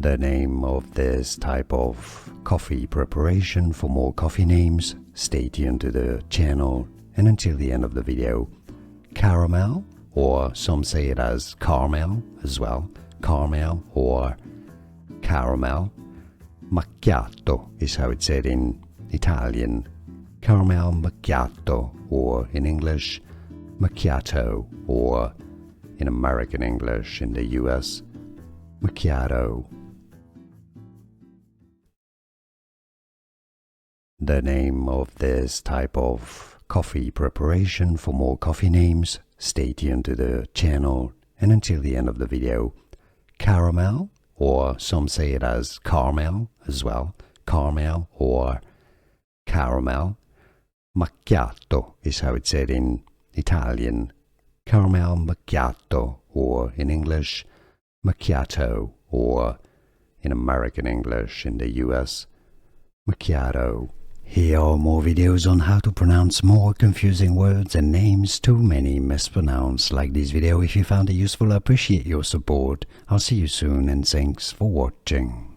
The name of this type of coffee preparation. For more coffee names, stay tuned to the channel and until the end of the video. Caramel, or some say it as caramel as well, caramel or caramel. Macchiato is how it's said in Italian. Caramel macchiato, or in English, macchiato, or in American English in the US, macchiato. The name of this type of coffee preparation. For more coffee names, stay tuned to the channel and until the end of the video. Caramel, or some say it as caramel as well, caramel or caramel. Macchiato is how it's said in Italian. Caramel macchiato, or in English, macchiato, or in American English in the US, macchiato. Here are more videos on how to pronounce more confusing words and names too many mispronounced. Like this video if you found it useful. I appreciate your support. I'll see you soon and thanks for watching.